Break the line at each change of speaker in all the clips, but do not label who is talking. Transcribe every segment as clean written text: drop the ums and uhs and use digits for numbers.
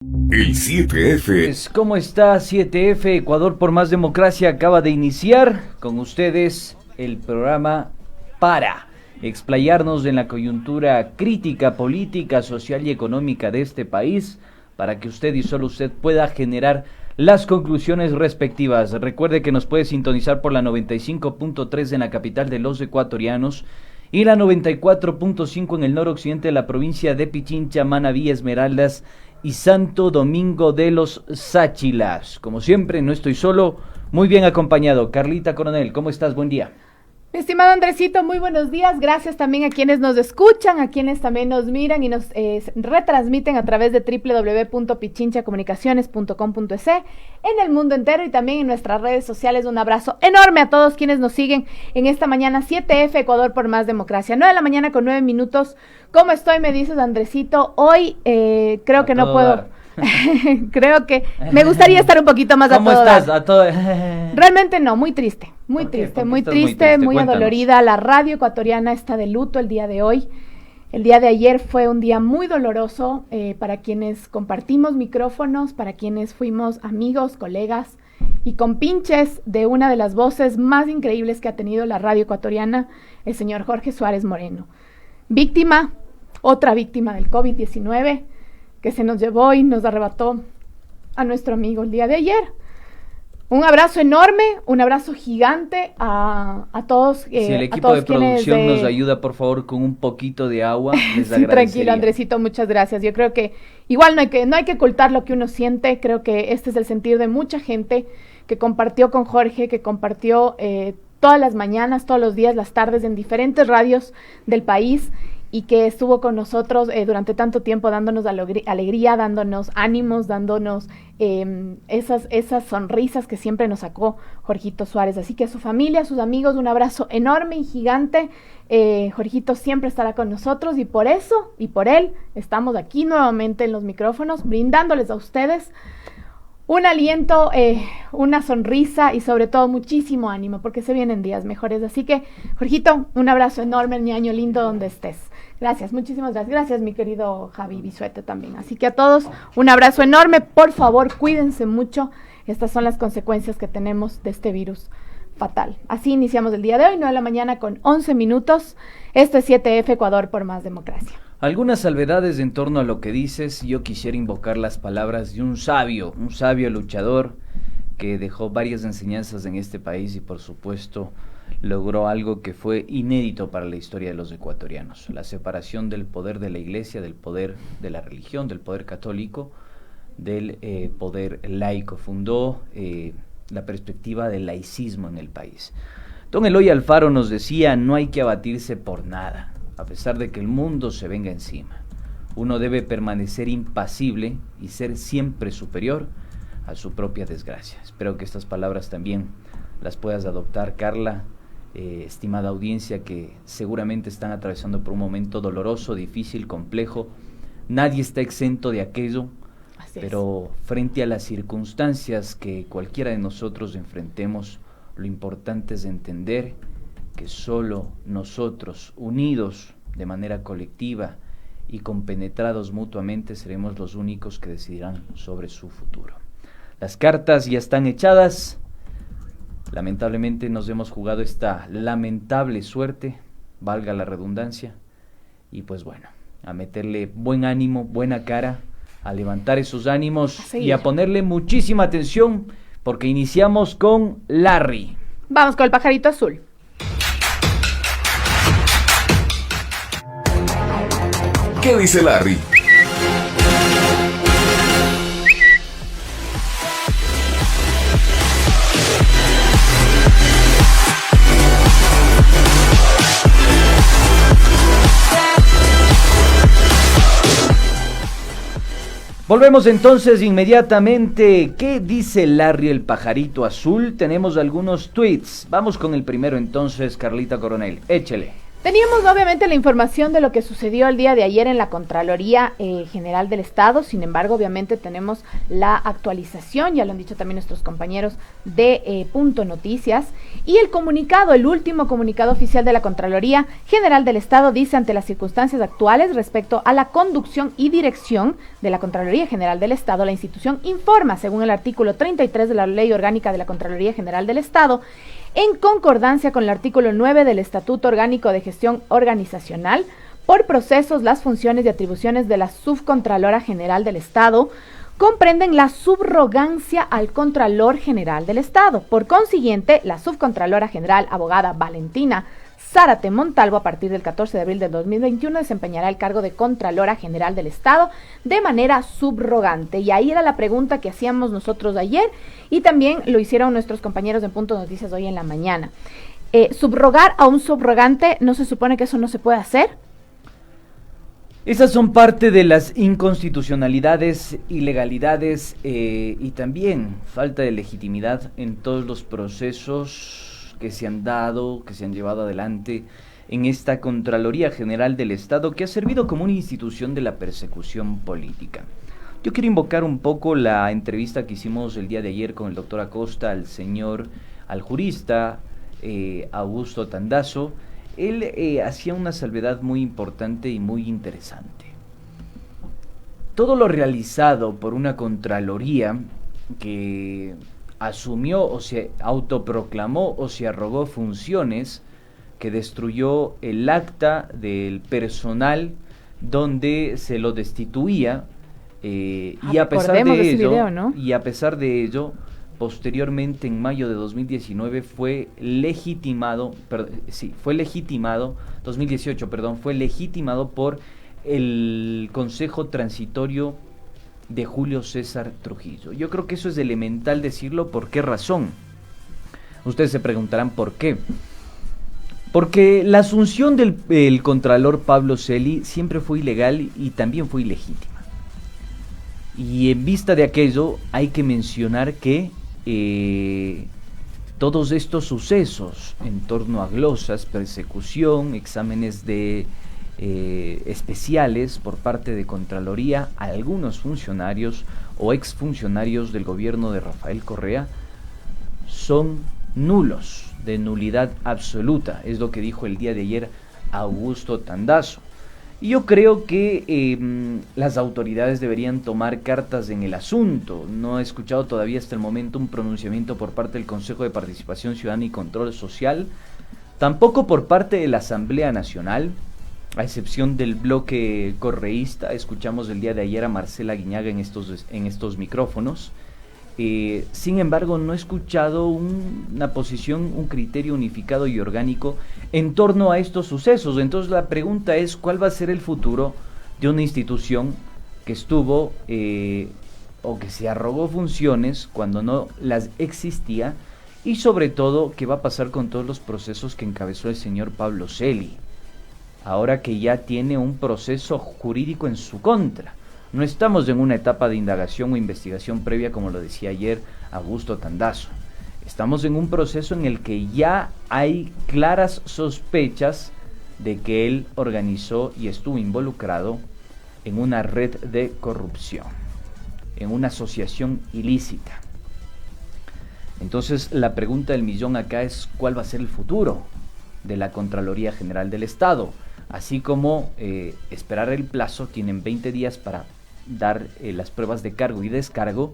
El 7F.
Pues, ¿cómo está 7F? Ecuador por más democracia acaba de iniciar con ustedes el programa para explayarnos en la coyuntura crítica, política, social y económica de este país, para que usted y solo usted pueda generar las conclusiones respectivas. Recuerde que nos puede sintonizar por la 95.3 en la capital de los ecuatorianos y la 94.5 en el noroccidente de la provincia de Pichincha, Manabí, Esmeraldas y Santo Domingo de los Sáchilas. Como siempre, no estoy solo, muy bien acompañado. Carlita Coronel, ¿cómo estás? Buen día.
Mi estimado Andresito, muy buenos días. Gracias también a quienes nos escuchan, a quienes también nos miran y nos retransmiten a través de www.pichinchacomunicaciones.com.es en el mundo entero y también en nuestras redes sociales. Un abrazo enorme a todos quienes nos siguen en esta mañana. 7F Ecuador por más democracia. 9 de la mañana con 9 minutos. ¿Cómo estoy? Me dices, Andresito. Hoy creo que no puedo. Creo que me gustaría estar un poquito más a todo.
¿Cómo estás?
A todo. Realmente no, muy triste, muy triste, muy adolorida. La radio ecuatoriana está de luto el día de hoy. El día de ayer fue un día muy doloroso para quienes compartimos micrófonos, para quienes fuimos amigos, colegas y compinches de una de las voces más increíbles que ha tenido la radio ecuatoriana, el señor Jorge Suárez Moreno. Víctima, otra víctima del COVID-19, que se nos llevó y nos arrebató a nuestro amigo el día de ayer. Un abrazo enorme, un abrazo gigante a todos.
Si el equipo de producción nos ayuda, por favor, con un poquito de agua, les
sí, tranquilo, Andresito, muchas gracias. Yo creo que igual no hay que ocultar lo que uno siente. Creo que este es el sentir de mucha gente que compartió con Jorge, que compartió todas las mañanas, todos los días, las tardes en diferentes radios del país, y que estuvo con nosotros durante tanto tiempo dándonos alegría, dándonos ánimos, dándonos esas sonrisas que siempre nos sacó Jorgito Suárez. Así que a su familia, a sus amigos, un abrazo enorme y gigante. Jorgito siempre estará con nosotros y por eso y por él estamos aquí nuevamente en los micrófonos brindándoles a ustedes un aliento, una sonrisa y sobre todo muchísimo ánimo, porque se vienen días mejores. Así que, Jorgito, un abrazo enorme, ñaño lindo, donde estés. Gracias, muchísimas gracias. Gracias, mi querido Javi Bisuete también. Así que a todos, un abrazo enorme. Por favor, cuídense mucho. Estas son las consecuencias que tenemos de este virus fatal. Así iniciamos el día de hoy, 9 de la mañana con 11 minutos. Esto es 7F Ecuador por más democracia.
Algunas salvedades en torno a lo que dices. Yo quisiera invocar las palabras de un sabio luchador que dejó varias enseñanzas en este país y por supuesto logró algo que fue inédito para la historia de los ecuatorianos: la separación del poder de la iglesia, del poder de la religión, del poder católico, del poder laico. Fundó la perspectiva del laicismo en el país. Don Eloy Alfaro nos decía: no hay que abatirse por nada, a pesar de que el mundo se venga encima. Uno debe permanecer impasible y ser siempre superior a su propia desgracia. Espero que estas palabras también las puedas adoptar, Carla, estimada audiencia, que seguramente están atravesando por un momento doloroso, difícil, complejo. Nadie está exento de aquello, pero frente a las circunstancias que cualquiera de nosotros enfrentemos, lo importante es entender que solo nosotros, unidos de manera colectiva y compenetrados mutuamente, seremos los únicos que decidirán sobre su futuro. Las cartas ya están echadas. Lamentablemente nos hemos jugado esta lamentable suerte, valga la redundancia, y pues bueno, a meterle buen ánimo, buena cara, a levantar esos ánimos y a ponerle muchísima atención, porque iniciamos con Larry.
Vamos con el pajarito azul.
¿Qué dice Larry?
Volvemos entonces inmediatamente. ¿Qué dice Larry el pajarito azul? Tenemos algunos tweets. Vamos con el primero entonces, Carlita Coronel. Échele.
Teníamos obviamente la información de lo que sucedió el día de ayer en la Contraloría General del Estado. Sin embargo, obviamente tenemos la actualización, ya lo han dicho también nuestros compañeros de Punto Noticias, y el comunicado, el último comunicado oficial de la Contraloría General del Estado dice: ante las circunstancias actuales respecto a la conducción y dirección de la Contraloría General del Estado, la institución informa, según el artículo 33 de la Ley Orgánica de la Contraloría General del Estado, en concordancia con el artículo 9 del Estatuto Orgánico de Gestión Organizacional, por procesos, las funciones y atribuciones de la Subcontralora General del Estado comprenden la subrogancia al Contralor General del Estado. Por consiguiente, la Subcontralora General, abogada Valentina Zárate Montalvo, a partir del 14 de abril del 2021, desempeñará el cargo de Contralora General del Estado de manera subrogante. Y ahí era la pregunta que hacíamos nosotros ayer y también lo hicieron nuestros compañeros de Punto Noticias hoy en la mañana. Subrogar a un subrogante, ¿no se supone que eso no se puede hacer?
Esas son parte de las inconstitucionalidades, ilegalidades y también falta de legitimidad en todos los procesos que se han dado, que se han llevado adelante en esta Contraloría General del Estado, que ha servido como una institución de la persecución política. Yo quiero invocar un poco la entrevista que hicimos el día de ayer con el doctor Acosta, al jurista Augusto Tandazo. Él hacía una salvedad muy importante y muy interesante. Todo lo realizado por una Contraloría que asumió o se autoproclamó o se arrogó funciones, que destruyó el acta del personal donde se lo destituía, y a pesar de ello, video, ¿no? Y a pesar de ello, posteriormente en mayo de 2019 fue legitimado 2018, fue legitimado por el Consejo Transitorio de Julio César Trujillo. Yo creo que eso es elemental decirlo. ¿Por qué razón? Ustedes se preguntarán por qué. Porque la asunción del contralor Pablo Celi siempre fue ilegal y también fue ilegítima. Y en vista de aquello hay que mencionar que todos estos sucesos en torno a glosas, persecución, exámenes de especiales por parte de Contraloría a algunos funcionarios o exfuncionarios del gobierno de Rafael Correa son nulos, de nulidad absoluta, es lo que dijo el día de ayer Augusto Tandazo. Y yo creo que las autoridades deberían tomar cartas en el asunto. No he escuchado todavía hasta el momento un pronunciamiento por parte del Consejo de Participación Ciudadana y Control Social, tampoco por parte de la Asamblea Nacional, a excepción del bloque correísta. Escuchamos el día de ayer a Marcela Guiñaga en estos micrófonos. Sin embargo, no he escuchado una posición, un criterio unificado y orgánico en torno a estos sucesos. Entonces la pregunta es: ¿cuál va a ser el futuro de una institución que estuvo o que se arrogó funciones cuando no las existía? Y sobre todo, ¿qué va a pasar con todos los procesos que encabezó el señor Pablo Celi, ahora que ya tiene un proceso jurídico en su contra? No estamos en una etapa de indagación o investigación previa, como lo decía ayer Augusto Tandazo. Estamos en un proceso en el que ya hay claras sospechas de que él organizó y estuvo involucrado en una red de corrupción, en una asociación ilícita. Entonces la pregunta del millón acá es: ¿cuál va a ser el futuro de la Contraloría General del Estado? Así como esperar el plazo, tienen 20 días para dar las pruebas de cargo y descargo,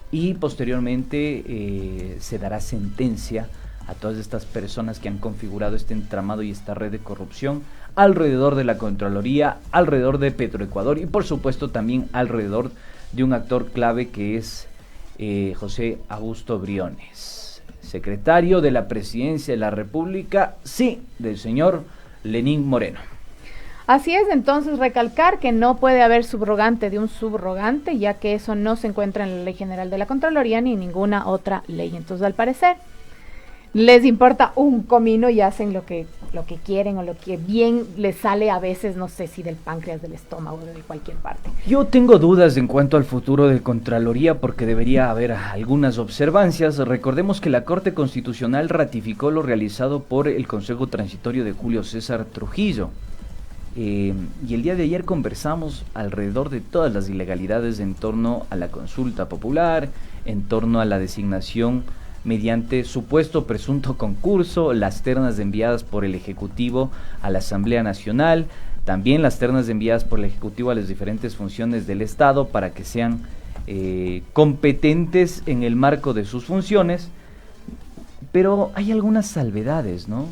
y posteriormente se dará sentencia a todas estas personas que han configurado este entramado y esta red de corrupción alrededor de la Contraloría, alrededor de Petroecuador y por supuesto también alrededor de un actor clave que es José Augusto Briones, secretario de la Presidencia de la República, sí, del señor Lenín Moreno.
Así es, entonces recalcar que no puede haber subrogante de un subrogante, ya que eso no se encuentra en la Ley General de la Contraloría ni en ninguna otra ley. Entonces, al parecer, les importa un comino y hacen lo que quieren o lo que bien les sale a veces, no sé si del páncreas, del estómago, de cualquier parte.
Yo tengo dudas en cuanto al futuro de Contraloría porque debería haber algunas observancias. Recordemos que la Corte Constitucional ratificó lo realizado por el Consejo Transitorio de Julio César Trujillo. Y el día de ayer conversamos alrededor de todas las ilegalidades en torno a la consulta popular, en torno a la designación mediante supuesto presunto concurso, las ternas enviadas por el Ejecutivo a la Asamblea Nacional, también las ternas enviadas por el Ejecutivo a las diferentes funciones del Estado para que sean competentes en el marco de sus funciones, pero hay algunas salvedades, ¿no?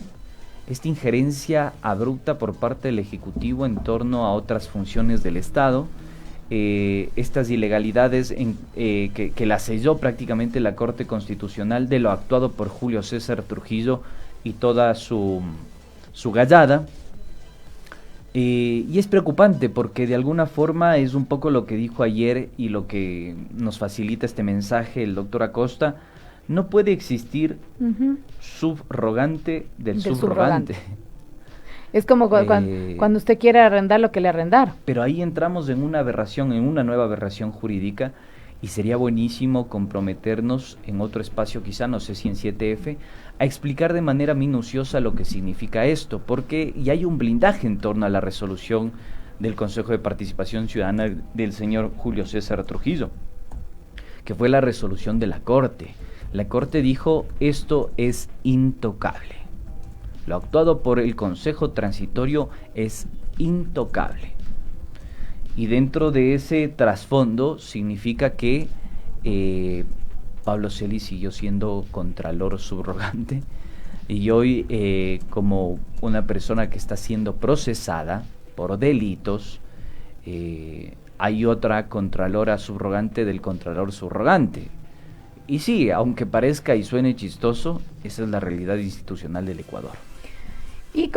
Esta injerencia abrupta por parte del Ejecutivo en torno a otras funciones del Estado, estas ilegalidades que la selló prácticamente la Corte Constitucional de lo actuado por Julio César Trujillo y toda su gallada. Y es preocupante porque de alguna forma es un poco lo que dijo ayer y lo que nos facilita este mensaje el doctor Acosta. No puede existir subrogante del subrogante.
Es como cuando usted quiere arrendar lo que le arrendar.
Pero ahí entramos en una aberración, en una nueva aberración jurídica, y sería buenísimo comprometernos en otro espacio, quizá, no sé si en 7F, a explicar de manera minuciosa lo que significa esto, porque ya hay un blindaje en torno a la resolución del Consejo de Participación Ciudadana del señor Julio César Trujillo, que fue la resolución de la Corte. La Corte dijo, esto es intocable. Lo actuado por el Consejo Transitorio es intocable. Y dentro de ese trasfondo significa que Pablo Celis siguió siendo contralor subrogante y hoy como una persona que está siendo procesada por delitos, hay otra contralora subrogante del contralor subrogante. Y sí, aunque parezca y suene chistoso, esa es la realidad institucional del Ecuador.
Y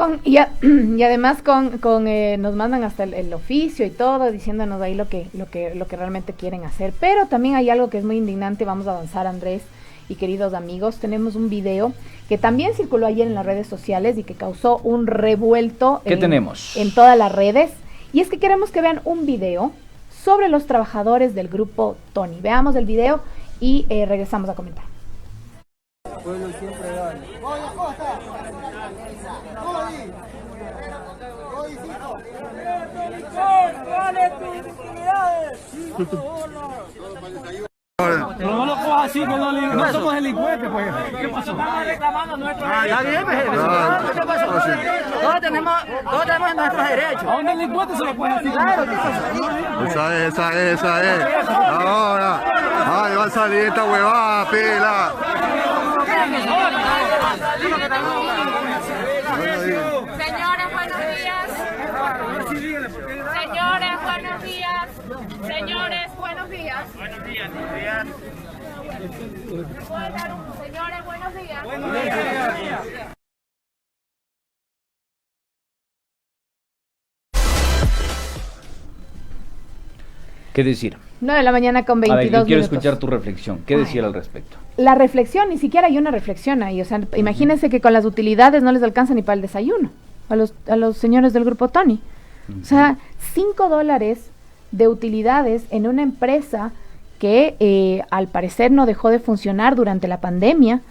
además nos mandan hasta el oficio y todo, diciéndonos ahí lo que realmente quieren hacer. Pero también hay algo que es muy indignante. Vamos a avanzar, Andrés y queridos amigos. Tenemos un video que también circuló ayer en las redes sociales y que causó un revuelto
tenemos
en todas las redes. Y es que queremos que vean un video sobre los trabajadores del grupo Tony. Veamos el video y regresamos a comentar.
Pueblo siempre gana. No lo cojas así, que no somos delincuentes, pues. ¿Qué pasó? Estamos reclamando nuestros derechos. ¿Qué pasó? Todos tenemos nuestros derechos. A un delincuente se lo puede decir. Claro,
Esa es. Ahora. Ay, va a salir esta huevada, pela.
Señores, buenos días. Señores, buenos días. Señores, buenos días. Buenos días. Señores, buenos días. Buenos días.
¿Qué decir?
9 de la mañana con 22 minutos.
Quiero escuchar tu reflexión. ¿Qué decir al respecto?
La reflexión, ni siquiera hay una reflexión ahí. O sea, imagínense que con las utilidades no les alcanza ni para el desayuno a los señores del grupo Tony. O sea, $5 de utilidades en una empresa que al parecer no dejó de funcionar durante la pandemia,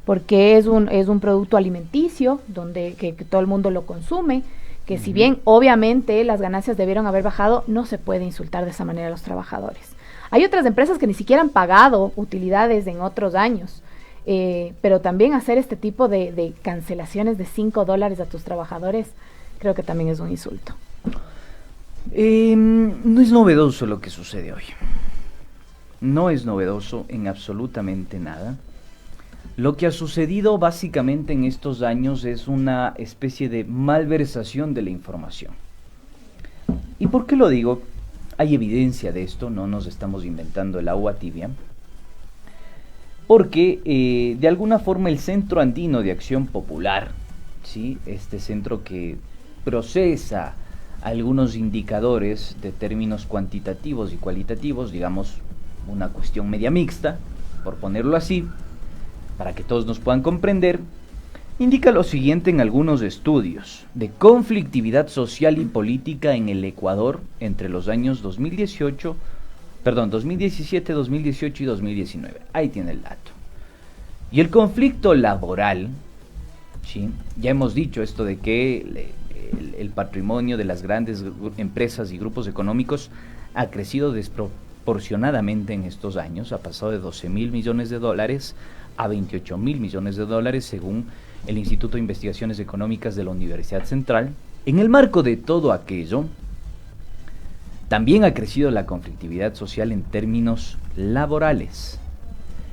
porque es un producto alimenticio donde que todo el mundo lo consume, que si bien obviamente las ganancias debieron haber bajado, no se puede insultar de esa manera a los trabajadores. Hay otras empresas que ni siquiera han pagado utilidades en otros años, pero también hacer este tipo de cancelaciones de $5 a tus trabajadores, creo que también es un insulto.
No es novedoso lo que sucede hoy. No es novedoso en absolutamente nada. Lo que ha sucedido básicamente en estos años es una especie de malversación de la información. ¿Y por qué lo digo? Hay evidencia de esto, no nos estamos inventando el agua tibia. Porque de alguna forma el Centro Andino de Acción Popular, ¿sí? Este centro que procesa algunos indicadores de términos cuantitativos y cualitativos, digamos una cuestión media mixta, por ponerlo así, para que todos nos puedan comprender, indica lo siguiente en algunos estudios de conflictividad social y política en el Ecuador entre los años 2017, 2018 y 2019. Ahí tiene el dato. Y el conflicto laboral, ¿sí? Ya hemos dicho esto de que el patrimonio de las grandes empresas y grupos económicos ha crecido desproporcionadamente en estos años, ha pasado de 12.000 millones de dólares a 28.000 millones de dólares según el Instituto de Investigaciones Económicas de la Universidad Central. En el marco de todo aquello, también ha crecido la conflictividad social en términos laborales.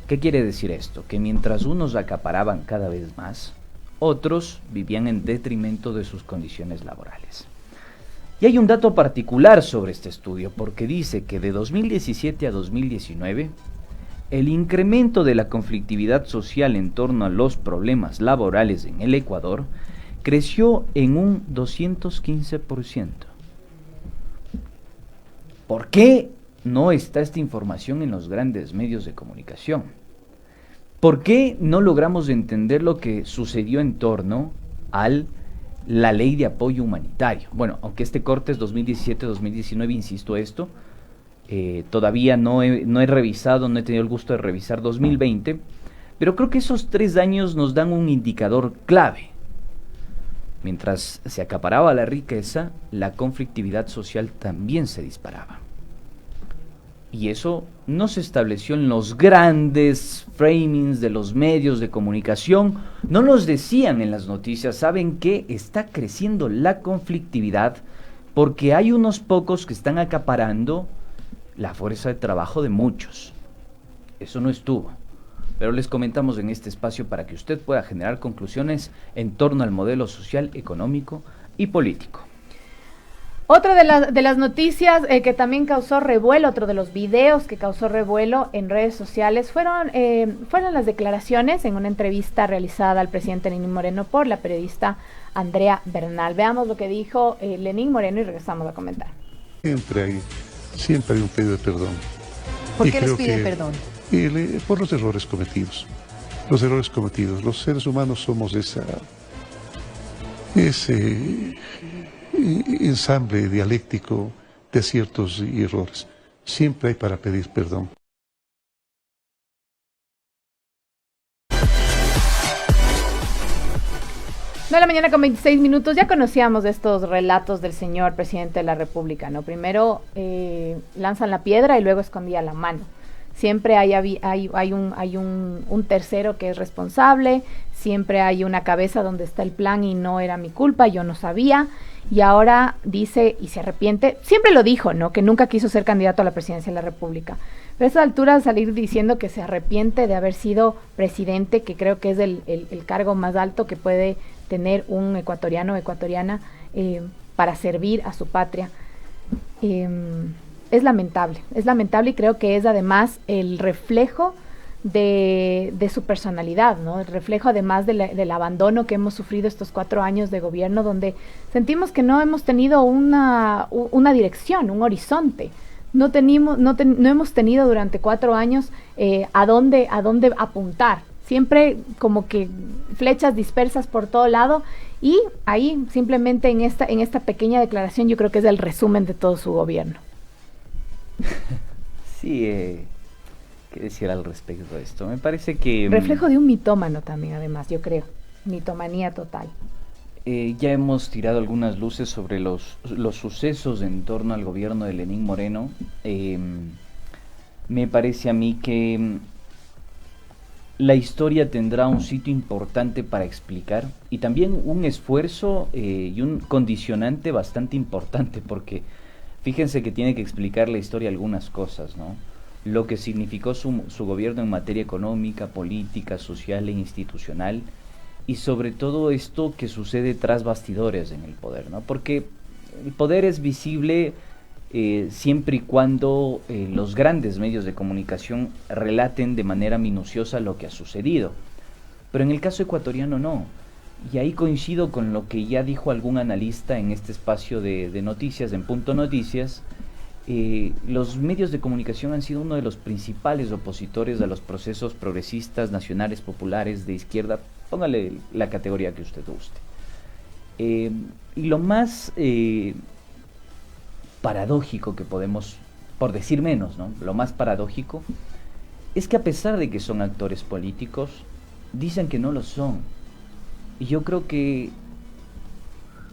¿Qué quiere decir esto? Que mientras unos acaparaban cada vez más, otros vivían en detrimento de sus condiciones laborales. Y hay un dato particular sobre este estudio, porque dice que de 2017 a 2019, el incremento de la conflictividad social en torno a los problemas laborales en el Ecuador creció en un 215%. ¿Por qué no está esta información en los grandes medios de comunicación? ¿Por qué no logramos entender lo que sucedió en torno a la ley de apoyo humanitario? Bueno, aunque este corte es 2017-2019, insisto esto, todavía no he revisado, no he tenido el gusto de revisar 2020, pero creo que esos 3 años nos dan un indicador clave. Mientras se acaparaba la riqueza, la conflictividad social también se disparaba. Y eso no se estableció en los grandes framings de los medios de comunicación, no nos decían en las noticias, ¿saben qué? Está creciendo la conflictividad porque hay unos pocos que están acaparando la fuerza de trabajo de muchos. Eso no estuvo. Pero les comentamos en este espacio para que usted pueda generar conclusiones en torno al modelo social, económico y político.
Otra de las noticias que también causó revuelo, otro de los videos que causó revuelo en redes sociales fueron las declaraciones en una entrevista realizada al presidente Lenín Moreno por la periodista Andrea Bernal. Veamos lo que dijo Lenín Moreno y regresamos a comentar.
Siempre hay un pedido de perdón.
¿Por qué les pide perdón?
Por los errores cometidos. Los errores cometidos. Los seres humanos somos ese ensamble dialéctico de aciertos y errores. Siempre hay para pedir perdón.
De la mañana con 26 minutos, ya conocíamos estos relatos del señor presidente de la República, ¿no? Primero lanzan la piedra y luego escondía la mano. Siempre hay un tercero que es responsable, siempre hay una cabeza donde está el plan y no era mi culpa, yo no sabía, y ahora dice y se arrepiente. Siempre lo dijo, ¿no? Que nunca quiso ser candidato a la presidencia de la República. Pero a esa altura salir diciendo que se arrepiente de haber sido presidente, que creo que es el cargo más alto que puede tener un ecuatoriano o ecuatoriana para servir a su patria, es lamentable y creo que es además el reflejo de su personalidad, ¿no? El reflejo además del abandono que hemos sufrido estos 4 años de gobierno, donde sentimos que no hemos tenido una dirección, un horizonte. No hemos tenido durante 4 años a dónde apuntar. Siempre como que flechas dispersas por todo lado, y ahí simplemente en esta pequeña declaración yo creo que es el resumen de todo su gobierno.
Sí, ¿qué decir al respecto de esto? Me parece que...
Reflejo de un mitómano también, además, yo creo. Mitomanía total.
Ya hemos tirado algunas luces sobre los sucesos en torno al gobierno de Lenín Moreno. Me parece a mí que la historia tendrá un sitio importante para explicar y también un esfuerzo y un condicionante bastante importante, porque fíjense que tiene que explicar la historia algunas cosas, ¿no? Lo que significó su gobierno en materia económica, política, social e institucional, y sobre todo esto que sucede tras bastidores en el poder, ¿no? Porque el poder es visible siempre y cuando los grandes medios de comunicación relaten de manera minuciosa lo que ha sucedido. Pero en el caso ecuatoriano no. Y ahí coincido con lo que ya dijo algún analista en este espacio de noticias, en Punto Noticias, los medios de comunicación han sido uno de los principales opositores a los procesos progresistas, nacionales, populares, de izquierda, póngale la categoría que usted guste. Y lo más paradójico que podemos, por decir menos, ¿no? Lo más paradójico es que a pesar de que son actores políticos, dicen que no lo son. Y yo creo que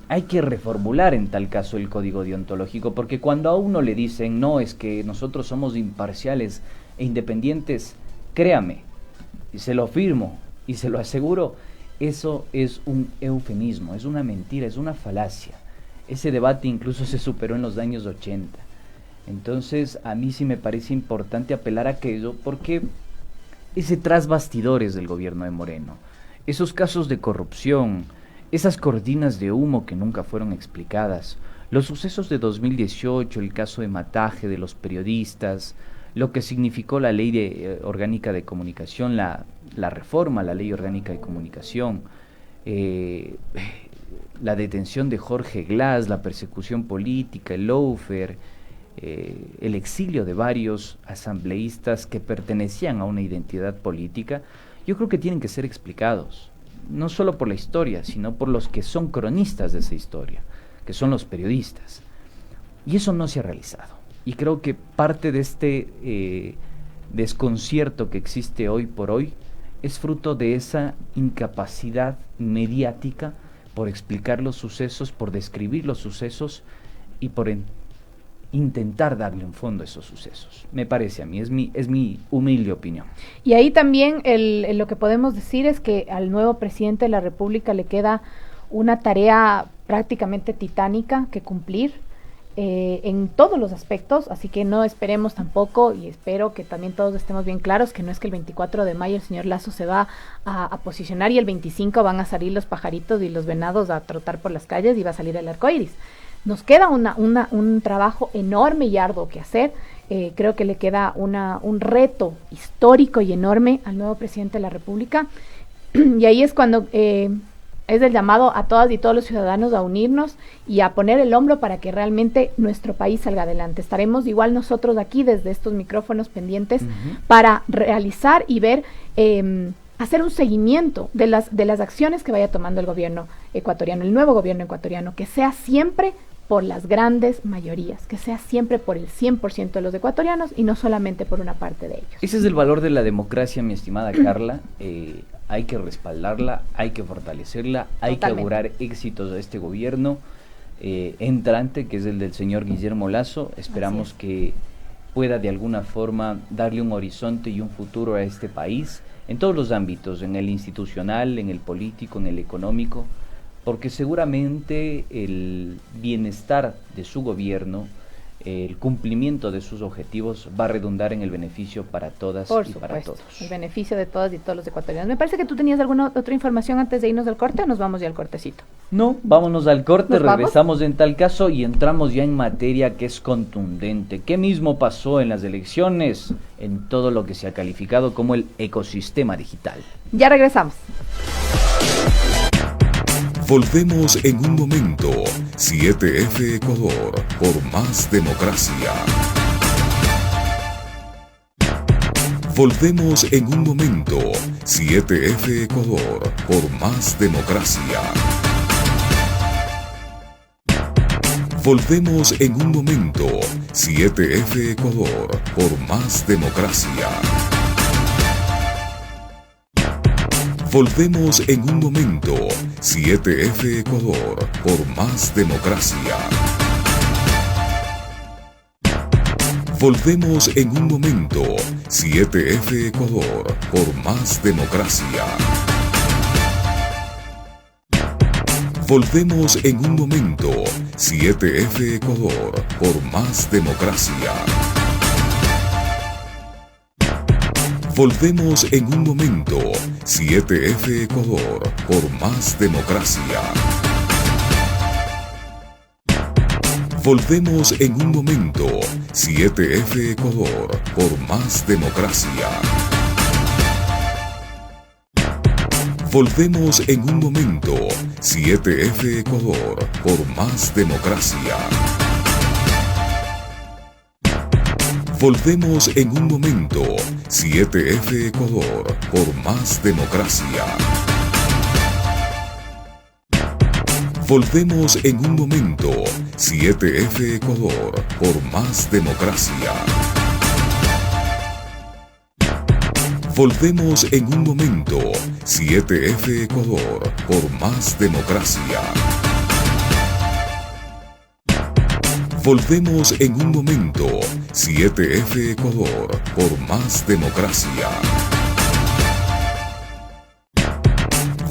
hay que reformular en tal caso el código deontológico, porque cuando a uno le dicen, no, es que nosotros somos imparciales e independientes, créame, y se lo afirmo y se lo aseguro, eso es un eufemismo, es una mentira, es una falacia. Ese debate incluso se superó en los años 80. Entonces, a mí sí me parece importante apelar a aquello, porque ese tras bastidores del gobierno de Moreno, esos casos de corrupción, esas cortinas de humo que nunca fueron explicadas, los sucesos de 2018, el caso de Mataje de los periodistas, lo que significó la ley orgánica de comunicación, la reforma a la ley orgánica de comunicación, la detención de Jorge Glass, la persecución política, el lawfare, el exilio de varios asambleístas que pertenecían a una identidad política, yo creo que tienen que ser explicados, no solo por la historia, sino por los que son cronistas de esa historia, que son los periodistas. Y eso no se ha realizado. Y creo que parte de este desconcierto que existe hoy por hoy es fruto de esa incapacidad mediática por explicar los sucesos, por describir los sucesos y por intentar darle un fondo a esos sucesos. Me parece a mí, es mi humilde opinión.
Y ahí también lo que podemos decir es que al nuevo presidente de la República le queda una tarea prácticamente titánica que cumplir en todos los aspectos, así que no esperemos tampoco, y espero que también todos estemos bien claros, que no es que el 24 de mayo el señor Lasso se va a posicionar y el 25 van a salir los pajaritos y los venados a trotar por las calles y va a salir el arco iris. Nos queda un trabajo enorme y arduo que hacer. Creo que le queda un reto histórico y enorme al nuevo presidente de la República. Y ahí es cuando es el llamado a todas y todos los ciudadanos a unirnos y a poner el hombro para que realmente nuestro país salga adelante. Estaremos igual nosotros aquí desde estos micrófonos pendientes para realizar y ver, hacer un seguimiento de las acciones que vaya tomando el gobierno ecuatoriano, el nuevo gobierno ecuatoriano, que sea siempre por las grandes mayorías, que sea siempre por el 100% de los ecuatorianos y no solamente por una parte de ellos.
Ese es el valor de la democracia, mi estimada Carla. Hay que respaldarla, hay que fortalecerla, hay que augurar éxitos a este gobierno entrante, que es el del señor Guillermo Lasso. Esperamos que pueda de alguna forma darle un horizonte y un futuro a este país, en todos los ámbitos, en el institucional, en el político, en el económico, porque seguramente el bienestar de su gobierno, el cumplimiento de sus objetivos va a redundar en el beneficio para todas y para todos.
El beneficio de todas y todos los ecuatorianos. Me parece que tú tenías alguna otra información antes de irnos al corte, o nos vamos ya al cortecito.
No, vámonos al corte, regresamos en tal caso y entramos ya en materia que es contundente. ¿Qué mismo pasó en las elecciones, en todo lo que se ha calificado como el ecosistema digital?
Ya regresamos.
Volvemos en un momento. 7F Ecuador, por más democracia. Volvemos en un momento. 7F Ecuador, por más democracia. Volvemos en un momento. 7F Ecuador, por más democracia. Volvemos en un momento. 7F Ecuador, por más democracia. Volvemos en un momento. 7F Ecuador, por más democracia. Volvemos en un momento. 7F Ecuador, por más democracia. Volvemos en un momento. 7F Ecuador, por más democracia. Volvemos en un momento. 7F Ecuador, por más democracia. Volvemos en un momento. 7F Ecuador, por más democracia. Volvemos en un momento. 7F Ecuador, por más democracia. Volvemos en un momento. 7F Ecuador, por más democracia. Volvemos en un momento. 7F Ecuador, por más democracia. Volvemos en un momento. 7F Ecuador, por más democracia.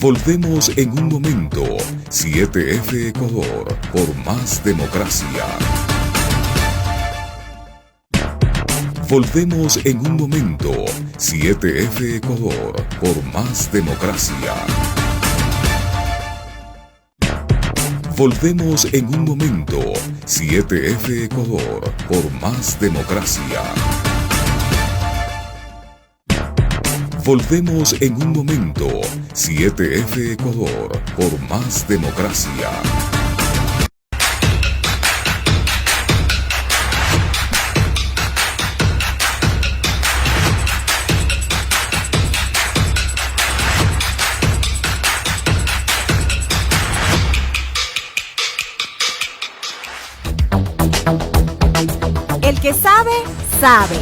Volvemos en un momento. 7F Ecuador, por más democracia. Volvemos en un momento. 7F Ecuador, por más democracia. Volvemos en un momento. 7F Ecuador, por más democracia. Volvemos en un momento. 7F Ecuador, por más democracia.
El que sabe, sabe.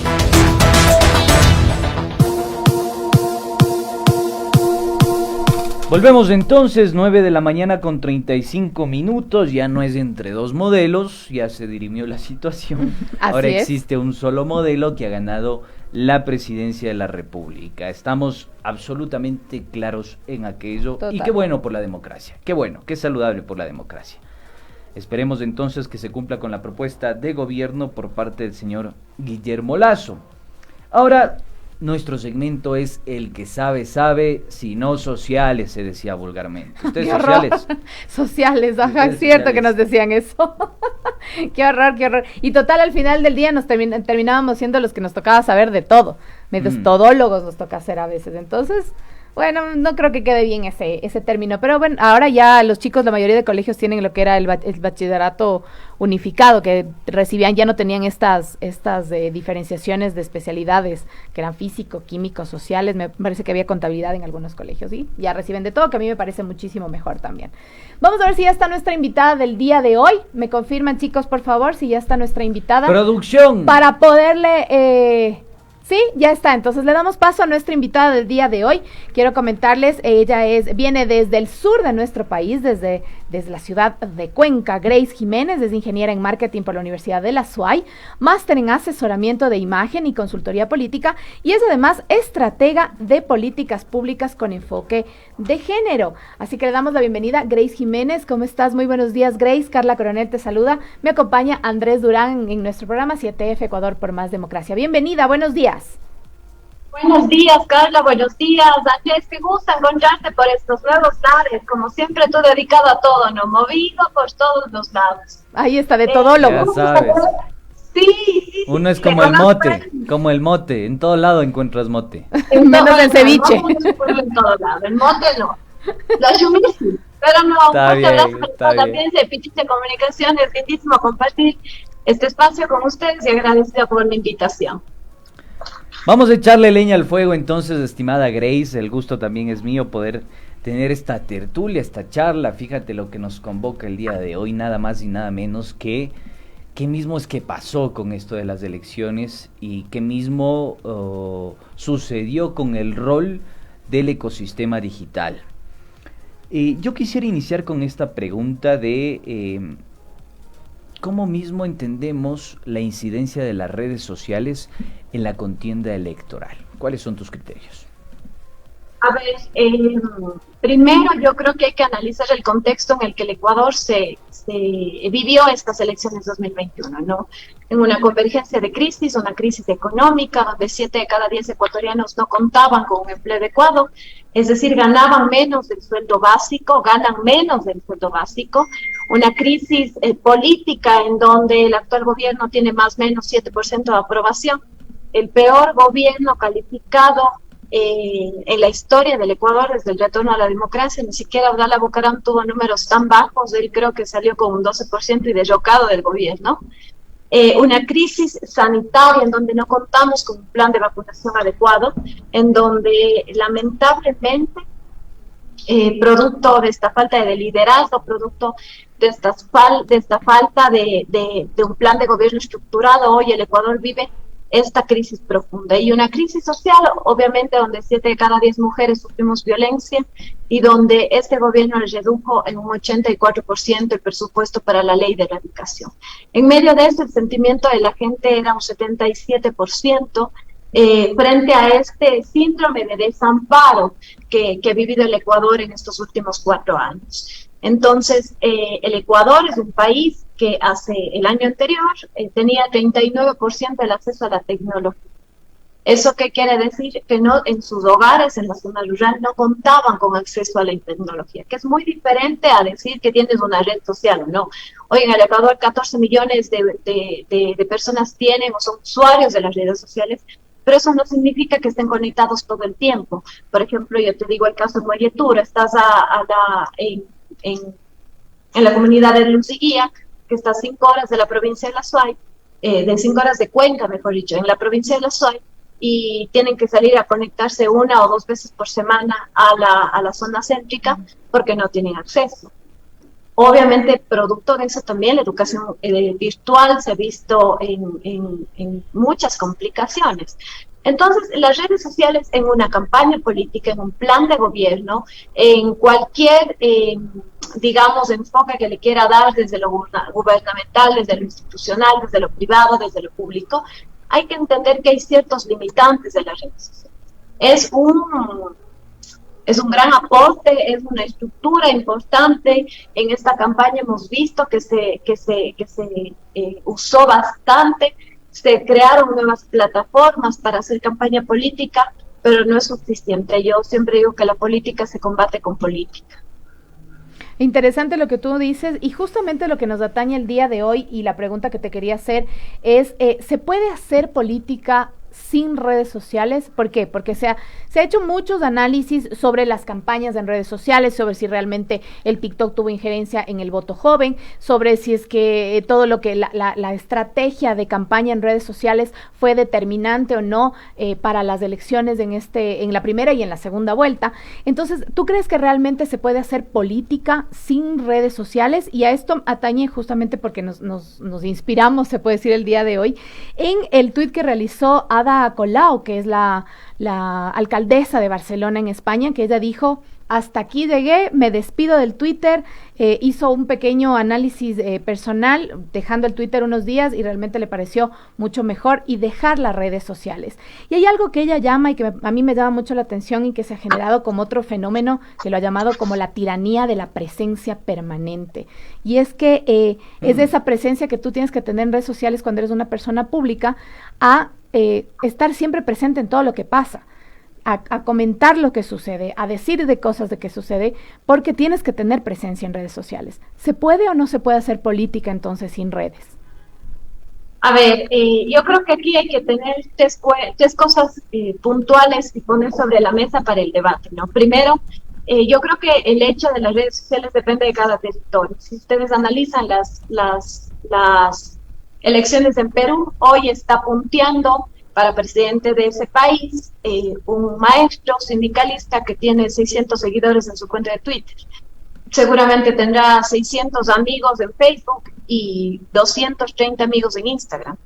Volvemos entonces, 9 de la mañana con 35 minutos, ya no es entre dos modelos, ya se dirimió la situación. Ahora existe un solo modelo que ha ganado la presidencia de la República. Estamos absolutamente claros en aquello. Total. Y qué bueno por la democracia, qué bueno, qué saludable por la democracia. Esperemos entonces que se cumpla con la propuesta de gobierno por parte del señor Guillermo Lasso. Ahora, nuestro segmento es el que sabe, sabe, si no sociales, se decía vulgarmente. ¿Ustedes sociales?
Sociales, ajá, es cierto sociales. Que nos decían eso. Qué horror, qué horror. Y total, al final del día nos terminábamos siendo los que nos tocaba saber de todo. Medios todólogos nos toca hacer a veces. Entonces, bueno, no creo que quede bien ese término, pero bueno, ahora ya los chicos, la mayoría de colegios tienen lo que era el bachillerato unificado, que recibían, ya no tenían estas diferenciaciones de especialidades, que eran físico, químico, sociales, me parece que había contabilidad en algunos colegios, ¿sí? Ya reciben de todo, que a mí me parece muchísimo mejor también. Vamos a ver si ya está nuestra invitada del día de hoy, me confirman chicos, por favor, si ya está nuestra invitada.
¡Producción! Para
poderle... Sí, ya está. Entonces le damos paso a nuestra invitada del día de hoy. Quiero comentarles, ella viene desde el sur de nuestro país, desde la ciudad de Cuenca. Grace Jiménez es ingeniera en marketing por la Universidad de la SUAY, máster en asesoramiento de imagen y consultoría política, y es además estratega de políticas públicas con enfoque de género. Así que le damos la bienvenida. Grace Jiménez, ¿cómo estás? Muy buenos días, Grace. Carla Coronel te saluda. Me acompaña Andrés Durán en nuestro programa 7F Ecuador por más democracia. Bienvenida, buenos días.
Buenos días, Carla, buenos días, Andrés, qué gusto encontrarte por estos nuevos lares, como siempre tú dedicado a todo, ¿no? Movido por todos los lados.
Ahí está, de todólogo.
Ya sabes.
Sí.
Uno es como el mote, en todo lado encuentras mote.
Menos el ceviche.
En todo lado, el mote no. La shumisi, pero no, un fuerte abrazo para la audiencia de Pichiche Comunicaciones, es lindísimo compartir este espacio con ustedes y agradecida por la invitación.
Vamos a echarle leña al fuego entonces, estimada Grace, el gusto también es mío poder tener esta tertulia, esta charla. Fíjate lo que nos convoca el día de hoy, nada más y nada menos que qué mismo es que pasó con esto de las elecciones y qué mismo sucedió con el rol del ecosistema digital. Yo quisiera iniciar con esta pregunta de ¿cómo mismo entendemos la incidencia de las redes sociales en la contienda electoral? ¿Cuáles son tus criterios?
A ver, primero yo creo que hay que analizar el contexto en el que el Ecuador se vivió estas elecciones 2021, ¿no? En una convergencia de crisis, una crisis económica, donde 7 de cada 10 ecuatorianos no contaban con un empleo adecuado, es decir, ganaban menos del sueldo básico, ganan menos del sueldo básico, una crisis política en donde el actual gobierno tiene más o menos 7% de aprobación, el peor gobierno calificado en la historia del Ecuador desde el retorno a la democracia. Ni siquiera Abdalá Bucaram tuvo números tan bajos, él creo que salió con un 12% y derrocado del gobierno. una crisis sanitaria en donde no contamos con un plan de vacunación adecuado, en donde lamentablemente, producto de esta falta de liderazgo, producto de esta falta de un plan de gobierno estructurado, hoy el Ecuador vive esta crisis profunda y una crisis social, obviamente, donde 7 de cada 10 mujeres sufrimos violencia y donde este gobierno redujo en un 84% el presupuesto para la ley de erradicación. En medio de esto, el sentimiento de la gente era un 77%, frente a este síndrome de desamparo que ha vivido el Ecuador en estos últimos 4 años. Entonces, el Ecuador es un país que hace el año anterior tenía 39% del acceso a la tecnología. ¿Eso qué quiere decir? Que no, en sus hogares, en la zona rural, no contaban con acceso a la tecnología, que es muy diferente a decir que tienes una red social o no. Hoy en el Ecuador 14 millones de personas tienen o son usuarios de las redes sociales, pero eso no significa que estén conectados todo el tiempo. Por ejemplo, yo te digo el caso de Guayetura, estás en la comunidad de Luciguía, que está a 5 horas de la provincia de La Suay, de 5 horas de Cuenca, mejor dicho, en la provincia de La Suay, y tienen que salir a conectarse 1 o 2 veces por semana a la zona céntrica porque no tienen acceso. Obviamente, producto de eso también, la educación virtual se ha visto en muchas complicaciones. Entonces, las redes sociales en una campaña política, en un plan de gobierno, en cualquier, digamos, enfoque que le quiera dar desde lo gubernamental, desde lo institucional, desde lo privado, desde lo público, hay que entender que hay ciertos limitantes de las redes sociales. Es un gran aporte, es una estructura importante. En esta campaña hemos visto que se usó bastante. Se crearon nuevas plataformas para hacer campaña política, pero no es suficiente. Yo siempre digo que la política se combate con política.
Interesante lo que tú dices y justamente lo que nos atañe el día de hoy y la pregunta que te quería hacer es, ¿se puede hacer política sin redes sociales? ¿Por qué? Porque se ha hecho muchos análisis sobre las campañas en redes sociales, sobre si realmente el TikTok tuvo injerencia en el voto joven, sobre si es que todo lo que la estrategia de campaña en redes sociales fue determinante o no para las elecciones en la primera y en la segunda vuelta. Entonces, ¿tú crees que realmente se puede hacer política sin redes sociales? Y a esto atañe justamente porque nos inspiramos, se puede decir, el día de hoy, en el tuit que realizó Ada Colau, que es la alcaldesa de Barcelona en España, que ella dijo: hasta aquí llegué, me despido del Twitter. Hizo un pequeño análisis personal, dejando el Twitter unos días y realmente le pareció mucho mejor y dejar las redes sociales. Y hay algo que ella llama y que a mí me llama mucho la atención y que se ha generado como otro fenómeno que lo ha llamado como la tiranía de la presencia permanente. Y es que es esa presencia que tú tienes que tener en redes sociales cuando eres una persona pública a estar siempre presente en todo lo que pasa. A comentar lo que sucede, a decir de cosas de que sucede, porque tienes que tener presencia en redes sociales. ¿Se puede o no se puede hacer política entonces sin redes?
A ver, yo creo que aquí hay que tener tres cosas puntuales y poner sobre la mesa para el debate, ¿no? Primero, yo creo que el hecho de las redes sociales depende de cada territorio. Si ustedes analizan las elecciones en Perú, hoy está punteando para presidente de ese país, un maestro sindicalista que tiene 600 seguidores en su cuenta de Twitter. Seguramente tendrá 600 amigos en Facebook y 230 amigos en Instagram.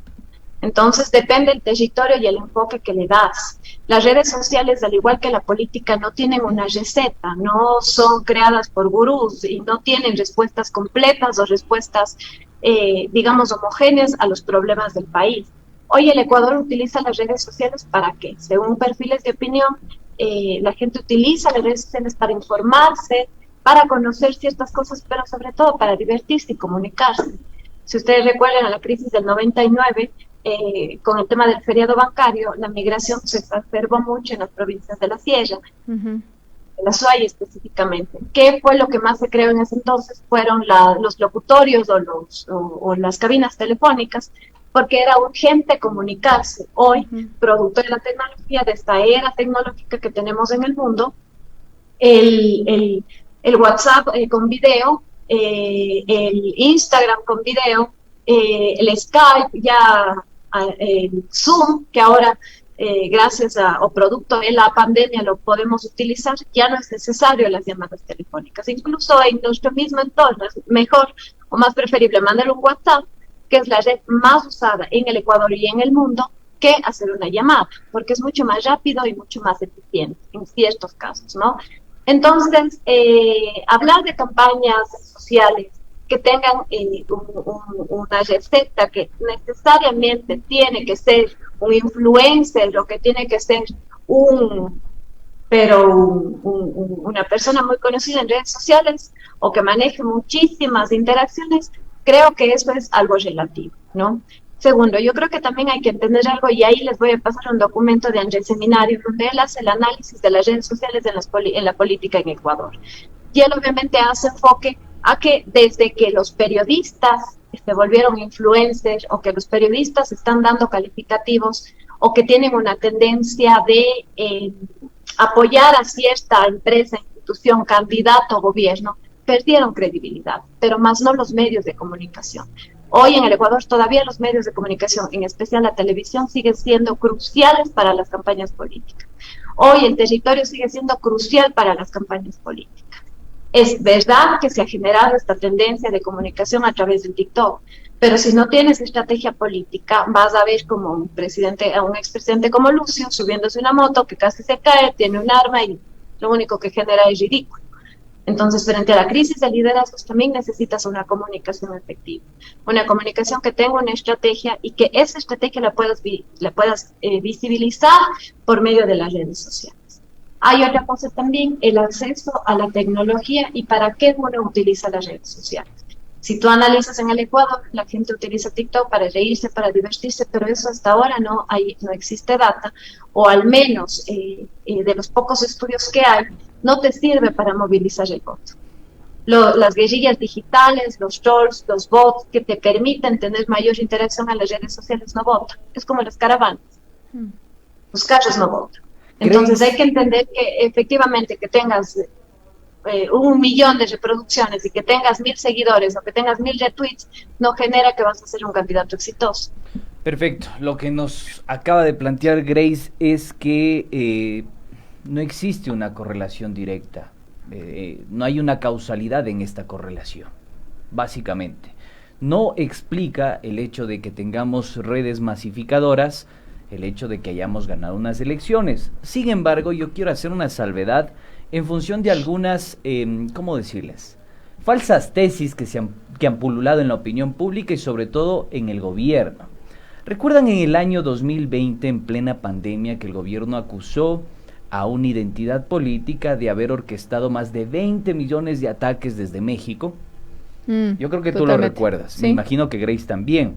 Entonces depende del territorio y el enfoque que le das. Las redes sociales, al igual que la política, no tienen una receta, no son creadas por gurús y no tienen respuestas completas o respuestas, digamos, homogéneas a los problemas del país. Hoy el Ecuador utiliza las redes sociales ¿para qué? Según perfiles de opinión, la gente utiliza las redes sociales para informarse, para conocer ciertas cosas, pero sobre todo para divertirse y comunicarse. Si ustedes recuerdan a la crisis del 99, con el tema del feriado bancario, la migración se exacerbó mucho en las provincias de la Sierra, de la Suay específicamente. ¿Qué fue lo que más se creó en ese entonces? Fueron los locutorios o las cabinas telefónicas, porque era urgente comunicarse. Hoy, producto de la tecnología, de esta era tecnológica que tenemos en el mundo, el WhatsApp con video, el Instagram con video, el Skype, ya el Zoom, que ahora gracias o producto de la pandemia lo podemos utilizar, ya no es necesario las llamadas telefónicas. Incluso en nuestro mismo entorno es mejor o más preferible mandar un WhatsApp, que es la red más usada en el Ecuador y en el mundo, que hacer una llamada, porque es mucho más rápido y mucho más eficiente en ciertos casos, ¿no? Entonces, hablar de campañas sociales que tengan una receta que necesariamente tiene que ser un influencer o que tiene que ser una persona muy conocida en redes sociales o que maneje muchísimas interacciones, creo que eso es algo relativo, ¿no? Segundo, yo creo que también hay que entender algo, y ahí les voy a pasar un documento de Andrés Seminario, donde él hace el análisis de las redes sociales en la política en Ecuador. Y él obviamente hace enfoque a que desde que los periodistas se volvieron influencers, o que los periodistas están dando calificativos, o que tienen una tendencia de apoyar a cierta empresa, institución, candidato o gobierno, perdieron credibilidad, pero más no los medios de comunicación. Hoy en el Ecuador todavía los medios de comunicación, en especial la televisión, siguen siendo cruciales para las campañas políticas. Hoy el territorio sigue siendo crucial para las campañas políticas. Es verdad que se ha generado esta tendencia de comunicación a través del TikTok, pero si no tienes estrategia política, vas a ver como un expresidente como Lucio subiéndose una moto que casi se cae, tiene un arma y lo único que genera es ridículo. Entonces, frente a la crisis de liderazgos, también necesitas una comunicación efectiva, una comunicación que tenga una estrategia y que esa estrategia la puedas visibilizar por medio de las redes sociales. Hay otra cosa también, el acceso a la tecnología y para qué uno utiliza las redes sociales. Si tú analizas en el Ecuador, la gente utiliza TikTok para reírse, para divertirse, pero eso hasta ahora no existe data, o al menos de los pocos estudios que hay, no te sirve para movilizar el voto. Las guerrillas digitales, los trolls, los bots que te permiten tener mayor interacción en las redes sociales no votan. Es como las caravanas. Los carros no votan. Entonces hay que entender que efectivamente que tengas 1 millón de reproducciones y que tengas 1000 seguidores o que tengas 1000 retweets no genera que vas a ser un candidato exitoso.
Perfecto. Lo que nos acaba de plantear Grace es que no existe una correlación directa, no hay una causalidad en esta correlación, básicamente. No explica el hecho de que tengamos redes masificadoras, el hecho de que hayamos ganado unas elecciones. Sin embargo, yo quiero hacer una salvedad en función de algunas, ¿cómo decirles?, falsas tesis que han pululado en la opinión pública y sobre todo en el gobierno. ¿Recuerdan en el año 2020, en plena pandemia, que el gobierno acusó a una identidad política de haber orquestado más de 20 millones de ataques desde México? Yo creo que totalmente. Tú lo recuerdas, sí. Me imagino que Grace también.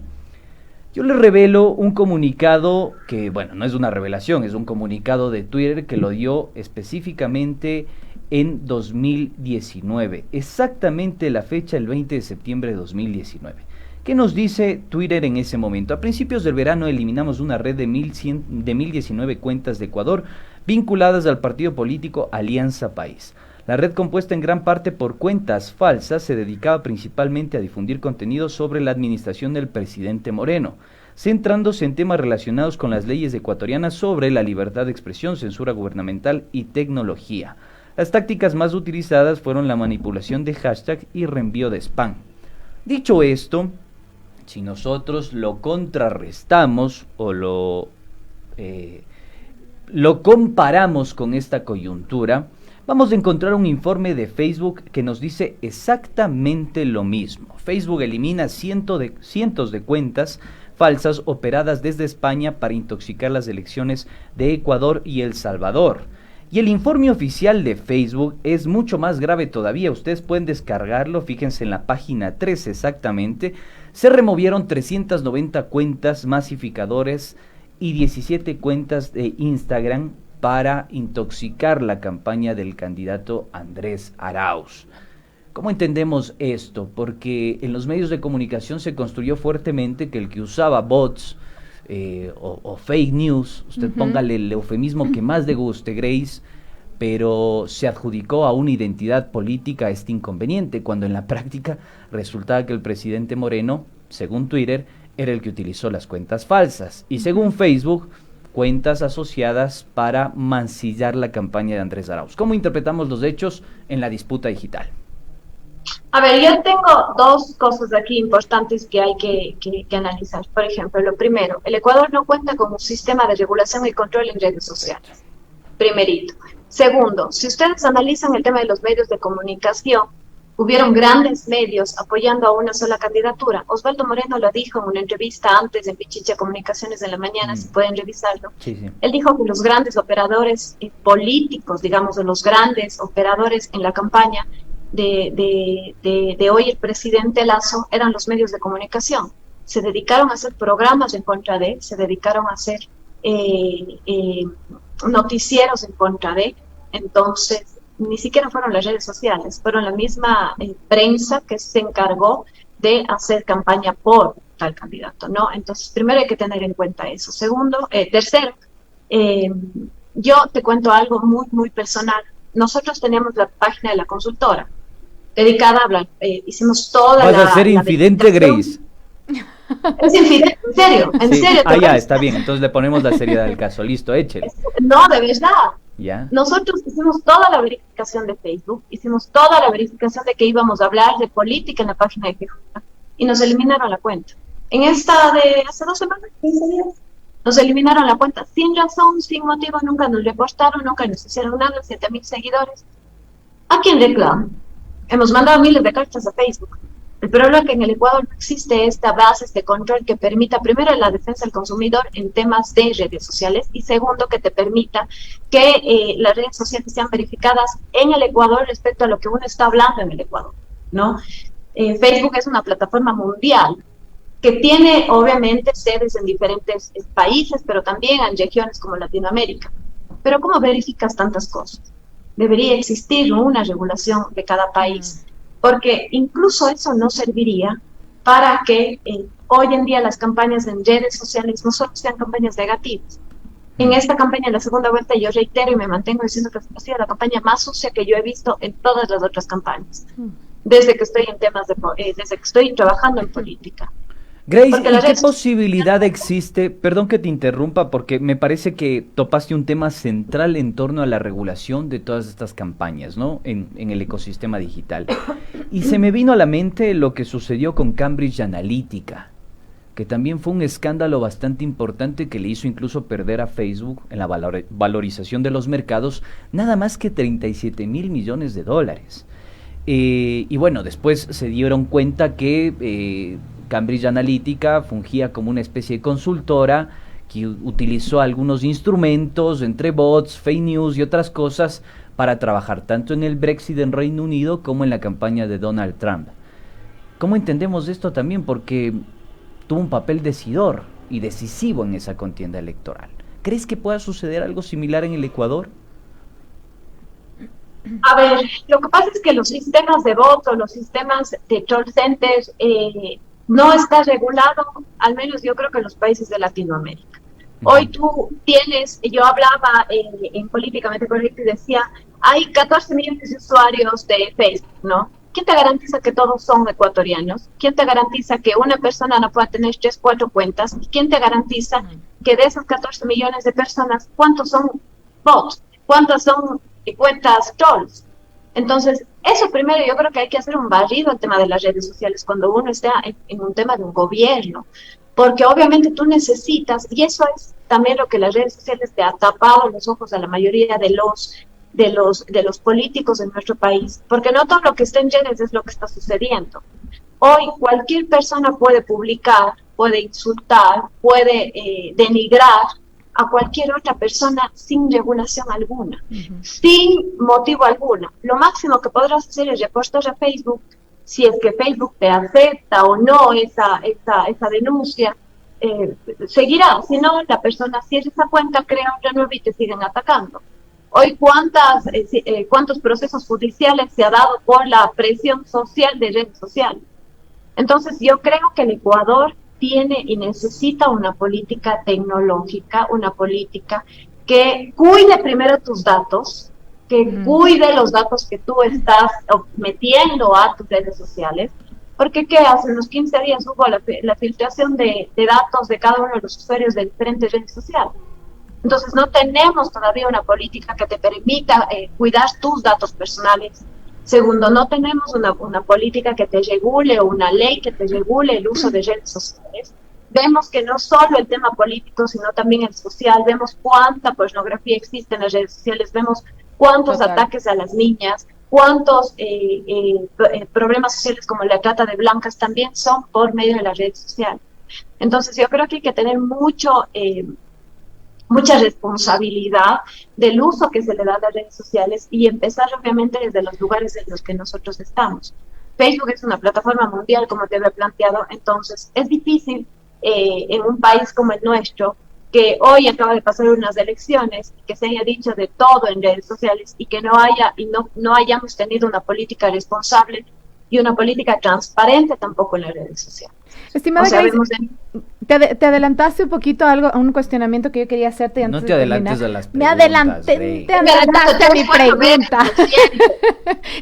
Yo le revelo un comunicado que, bueno, no es una revelación, es un comunicado de Twitter que lo dio específicamente en 2019, exactamente la fecha, el 20 de septiembre de 2019. ¿Qué nos dice Twitter en ese momento? A principios del verano eliminamos una red de 1019 cuentas de Ecuador vinculadas al partido político Alianza País. La red, compuesta en gran parte por cuentas falsas, se dedicaba principalmente a difundir contenido sobre la administración del presidente Moreno, centrándose en temas relacionados con las leyes ecuatorianas sobre la libertad de expresión, censura gubernamental y tecnología. Las tácticas más utilizadas fueron la manipulación de hashtag y reenvío de spam. Dicho esto, si nosotros lo contrarrestamos o lo comparamos con esta coyuntura, vamos a encontrar un informe de Facebook que nos dice exactamente lo mismo. Facebook elimina cientos de cuentas falsas operadas desde España para intoxicar las elecciones de Ecuador y El Salvador. Y el informe oficial de Facebook es mucho más grave todavía. Ustedes pueden descargarlo, fíjense en la página 3 exactamente. Se removieron 390 cuentas masificadores y 17 cuentas de Instagram para intoxicar la campaña del candidato Andrés Arauz. ¿Cómo entendemos esto? Porque en los medios de comunicación se construyó fuertemente que el que usaba bots o fake news, usted póngale el eufemismo que más le guste, Grace, pero se adjudicó a una identidad política este inconveniente, cuando en la práctica resultaba que el presidente Moreno según Twitter, era el que utilizó las cuentas falsas. Y según Facebook, cuentas asociadas para mancillar la campaña de Andrés Arauz. ¿Cómo interpretamos los hechos en la disputa digital?
A ver, yo tengo dos cosas aquí importantes que hay que analizar. Por ejemplo, lo primero, el Ecuador no cuenta con un sistema de regulación y control en redes sociales. Primerito. Segundo, si ustedes analizan el tema de los medios de comunicación, hubieron grandes medios apoyando a una sola candidatura. Osvaldo Moreno lo dijo en una entrevista antes en Pichicha Comunicaciones en la mañana, si pueden revisarlo. Sí. Él dijo que los grandes operadores políticos, digamos, de los grandes operadores en la campaña de hoy el presidente Lasso eran los medios de comunicación. Se dedicaron a hacer programas en contra de él, se dedicaron a hacer noticieros en contra de él. Entonces, ni siquiera fueron las redes sociales, fueron la misma prensa que se encargó de hacer campaña por tal candidato, ¿no? Entonces, primero hay que tener en cuenta eso. Segundo, tercero, yo te cuento algo muy, muy personal. Nosotros teníamos la página de la consultora dedicada a hablar, hicimos toda
¿Vas a ser infidente, Grace?
Es infidente, en serio, en serio.
Ah, ya, está bien, entonces le ponemos la seriedad del caso, listo, échale.
No, de verdad.
¿Ya?
Nosotros hicimos toda la verificación de Facebook, hicimos toda la verificación de que íbamos a hablar de política en la página de Facebook y nos eliminaron la cuenta. En esta de hace 2 semanas, 15 días, nos eliminaron la cuenta sin razón, sin motivo, nunca nos reportaron, nunca nos hicieron nada, 7,000 seguidores. ¿A quién reclamo? Hemos mandado miles de cartas a Facebook. El problema es que en el Ecuador no existe esta base, este control que permita, primero, la defensa del consumidor en temas de redes sociales y segundo, que te permita que las redes sociales sean verificadas en el Ecuador respecto a lo que uno está hablando en el Ecuador, ¿no? Facebook es una plataforma mundial que tiene obviamente sedes en diferentes países, pero también en regiones como Latinoamérica. Pero ¿cómo verificas tantas cosas? Debería existir una regulación de cada país, porque incluso eso no serviría para que hoy en día las campañas en redes sociales no solo sean campañas negativas. En esta campaña, en la segunda vuelta, yo reitero y me mantengo diciendo que ha sido la campaña más sucia que yo he visto en todas las otras campañas, desde que estoy en temas desde que estoy trabajando en política.
Grace, ¿y qué posibilidad existe? Perdón que te interrumpa, porque me parece que topaste un tema central en torno a la regulación de todas estas campañas, ¿no? En el ecosistema digital. Y se me vino a la mente lo que sucedió con Cambridge Analytica, que también fue un escándalo bastante importante que le hizo incluso perder a Facebook en la valorización de los mercados nada más que $37,000 millones. Y bueno, después se dieron cuenta que Cambridge Analytica fungía como una especie de consultora que utilizó algunos instrumentos, entre bots, fake news y otras cosas, para trabajar tanto en el Brexit en Reino Unido como en la campaña de Donald Trump. ¿Cómo entendemos esto también? Porque tuvo un papel decidor y decisivo en esa contienda electoral. ¿Crees que pueda suceder algo similar en el Ecuador?
A ver, lo que pasa es que los sistemas de voto, los sistemas de call centers, no está regulado, al menos yo creo que en los países de Latinoamérica. Hoy tú tienes, yo hablaba en Políticamente Correcto y decía, hay 14 millones de usuarios de Facebook, ¿no? ¿Quién te garantiza que todos son ecuatorianos? ¿Quién te garantiza que una persona no pueda tener 3, 4 cuentas? ¿Y quién te garantiza que de esos 14 millones de personas, cuántos son bots? ¿Cuántas son cuentas trolls? Entonces, eso primero yo creo que hay que hacer un barrido al tema de las redes sociales cuando uno está en un tema de un gobierno, porque obviamente tú necesitas, y eso es también lo que las redes sociales te ha tapado los ojos a la mayoría de los políticos en nuestro país, porque no todo lo que está en redes es lo que está sucediendo. Hoy cualquier persona puede publicar, puede insultar, puede denigrar a cualquier otra persona sin regulación alguna, sin motivo alguno. Lo máximo que podrás hacer es reportar a Facebook, si es que Facebook te acepta o no esa denuncia, seguirá. Si no, la persona cierra esa cuenta, crea otra nueva y te siguen atacando. Hoy, ¿cuántos procesos judiciales se ha dado por la presión social de redes sociales? Entonces, yo creo que el Ecuador tiene y necesita una política tecnológica, una política que cuide primero tus datos, que cuide los datos que tú estás metiendo a tus redes sociales, Porque ¿qué hace? En los 15 días hubo la filtración de datos de cada uno de los usuarios de diferentes redes sociales. Entonces no tenemos todavía una política que te permita cuidar tus datos personales. Segundo, no tenemos una política que te regule o una ley que te regule el uso de redes sociales. Vemos que no solo el tema político, sino también el social. Vemos cuánta pornografía existe en las redes sociales, vemos cuántos ataques a las niñas, cuántos problemas sociales como la trata de blancas también son por medio de las redes sociales. Entonces yo creo que hay que tener mucha responsabilidad del uso que se le da a las redes sociales y empezar obviamente desde los lugares en los que nosotros estamos. Facebook es una plataforma mundial, como te había planteado, entonces es difícil en un país como el nuestro, que hoy acaba de pasar unas elecciones, que se haya dicho de todo en redes sociales y que no hayamos tenido una política responsable y una política transparente tampoco en las redes sociales.
Estimada Grace, te adelantaste un poquito a un cuestionamiento que yo quería hacerte antes
de terminar. No te adelantes a las preguntas.
Te adelantaste a mi pregunta.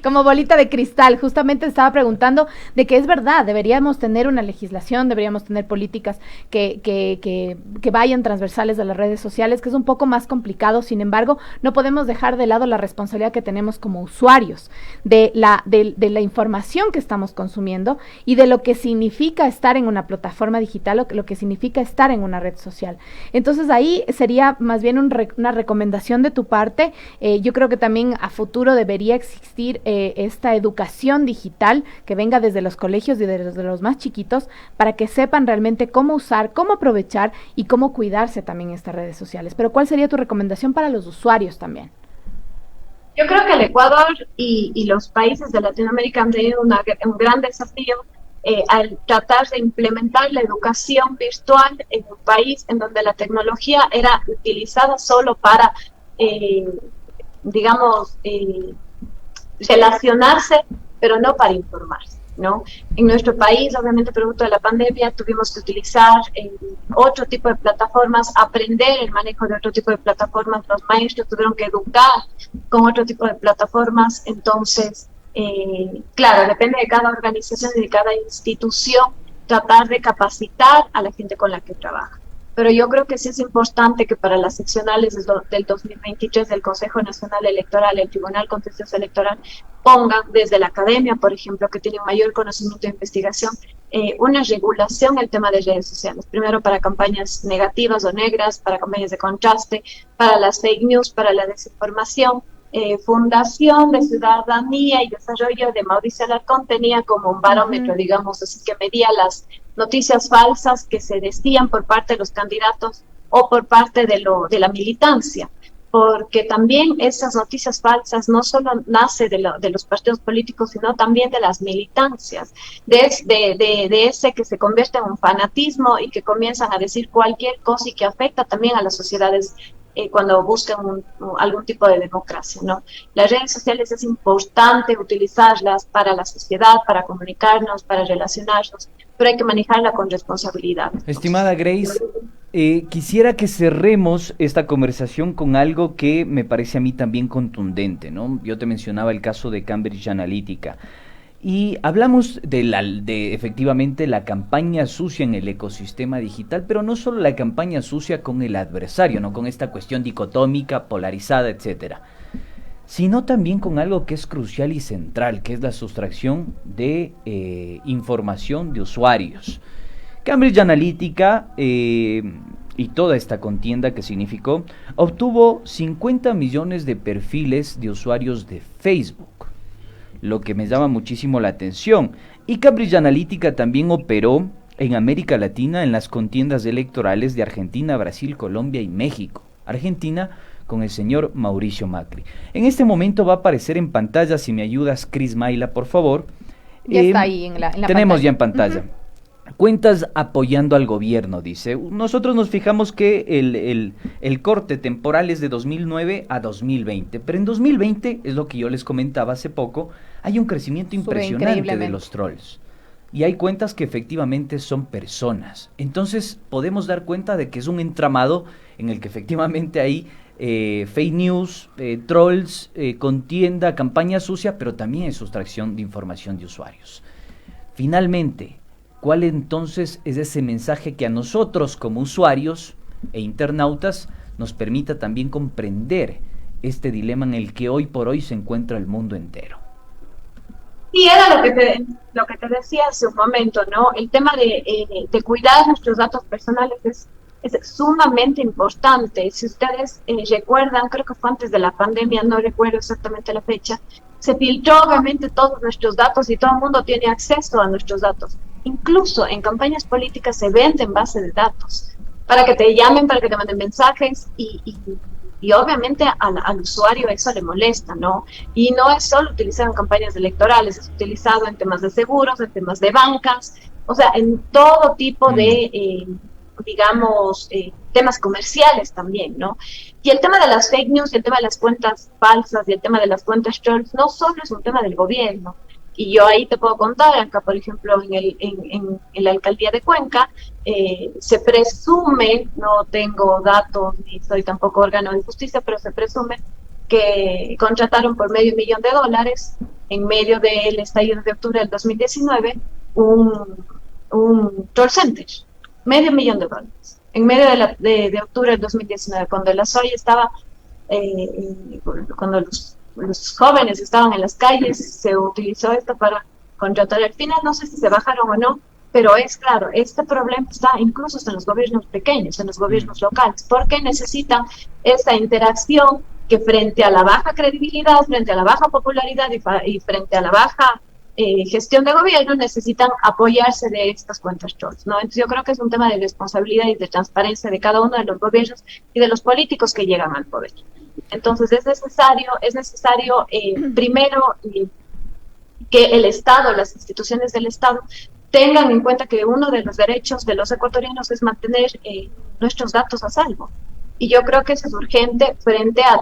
Como bolita de cristal. Justamente estaba preguntando de que es verdad, deberíamos tener una legislación, deberíamos tener políticas que vayan transversales a las redes sociales, que es un poco más complicado. Sin embargo, no podemos dejar de lado la responsabilidad que tenemos como usuarios de la información que estamos consumiendo y de lo que significa estar en una plataforma digital o lo que significa estar en una red social. Entonces ahí sería más bien una recomendación de tu parte. Yo creo que también a futuro debería existir esta educación digital que venga desde los colegios y desde los más chiquitos para que sepan realmente cómo usar, cómo aprovechar y cómo cuidarse también en estas redes sociales. Pero ¿cuál sería tu recomendación para los usuarios también?
Yo creo que el Ecuador y los países de Latinoamérica han tenido un gran desafío al tratar de implementar la educación virtual en un país en donde la tecnología era utilizada solo para, relacionarse, pero no para informarse, ¿no? En nuestro país, obviamente, producto de la pandemia, tuvimos que utilizar otro tipo de plataformas, aprender el manejo de otro tipo de plataformas, los maestros tuvieron que educar con otro tipo de plataformas, entonces, claro, depende de cada organización y de cada institución tratar de capacitar a la gente con la que trabaja. Pero yo creo que sí es importante que para las seccionales del 2023 del Consejo Nacional Electoral, el Tribunal Contencioso Electoral, pongan desde la academia, por ejemplo, que tiene mayor conocimiento de investigación, una regulación el tema de redes sociales. Primero para campañas negativas o negras, para campañas de contraste, para las fake news, para la desinformación. Fundación de Ciudadanía y Desarrollo de Mauricio Alarcón tenía como un barómetro, digamos, así que medía las noticias falsas que se decían por parte de los candidatos o por parte de la militancia, porque también esas noticias falsas no solo nace de los partidos políticos, sino también de las militancias, de ese que se convierte en un fanatismo y que comienzan a decir cualquier cosa y que afecta también a las sociedades cuando buscan algún tipo de democracia, ¿no? Las redes sociales es importante utilizarlas para la sociedad, para comunicarnos, para relacionarnos, pero hay que manejarla con responsabilidad.
Estimada Grace, quisiera que cerremos esta conversación con algo que me parece a mí también contundente, ¿no? Yo te mencionaba el caso de Cambridge Analytica. Y hablamos de efectivamente la campaña sucia en el ecosistema digital, pero no solo la campaña sucia con el adversario, no con esta cuestión dicotómica, polarizada, etcétera, sino también con algo que es crucial y central, que es la sustracción de información de usuarios. Cambridge Analytica y toda esta contienda que significó, obtuvo 50 millones de perfiles de usuarios de Facebook, lo que me llama muchísimo la atención. Y Cambridge Analytica también operó en América Latina en las contiendas electorales de Argentina, Brasil, Colombia y México. Argentina con el señor Mauricio Macri. En este momento va a aparecer en pantalla, si me ayudas, Cris Maila, por favor.
Ya está ahí en la
tenemos
pantalla.
Ya en pantalla. Cuentas apoyando al gobierno, dice. Nosotros nos fijamos que el corte temporal es de 2009 a 2020, pero en 2020, es lo que yo les comentaba hace poco, hay un crecimiento impresionante de los trolls. Y hay cuentas que efectivamente son personas. Entonces podemos dar cuenta de que es un entramado en el que efectivamente hay fake news, trolls, contienda, campaña sucia, pero también es sustracción de información de usuarios. Finalmente, ¿cuál entonces es ese mensaje que a nosotros como usuarios e internautas nos permita también comprender este dilema en el que hoy por hoy se encuentra el mundo entero?
Sí, era lo que te decía hace un momento, ¿no? El tema de cuidar nuestros datos personales es sumamente importante. Si ustedes recuerdan, creo que fue antes de la pandemia, no recuerdo exactamente la fecha, se filtró obviamente todos nuestros datos y todo el mundo tiene acceso a nuestros datos. Incluso en campañas políticas se venden bases de datos para que te llamen, para que te manden mensajes y obviamente al usuario eso le molesta, ¿no? Y no es solo utilizado en campañas electorales, es utilizado en temas de seguros, en temas de bancas, o sea, en todo tipo de, digamos, temas comerciales también, ¿no? Y el tema de las fake news, y el tema de las cuentas falsas y el tema de las cuentas trolls no solo es un tema del gobierno. Y yo ahí te puedo contar, acá por ejemplo en la alcaldía de Cuenca, se presume, no tengo datos ni soy tampoco órgano de justicia, pero se presume que contrataron por $500,000 en medio del estallido de octubre del 2019 un call center, $500,000 en medio de octubre del 2019, cuando el SOI estaba, cuando los jóvenes estaban en las calles, se utilizó esto para contratar. Al final no sé si se bajaron o no, pero es claro, este problema está incluso en los gobiernos pequeños, en los gobiernos locales, porque necesitan esta interacción que frente a la baja credibilidad, frente a la baja popularidad y frente a la baja gestión de gobierno, necesitan apoyarse de estas cuentas trolls, ¿no? Entonces yo creo que es un tema de responsabilidad y de transparencia de cada uno de los gobiernos y de los políticos que llegan al poder. Entonces es necesario primero que el Estado, las instituciones del Estado tengan en cuenta que uno de los derechos de los ecuatorianos es mantener nuestros datos a salvo. Y yo creo que eso es urgente frente a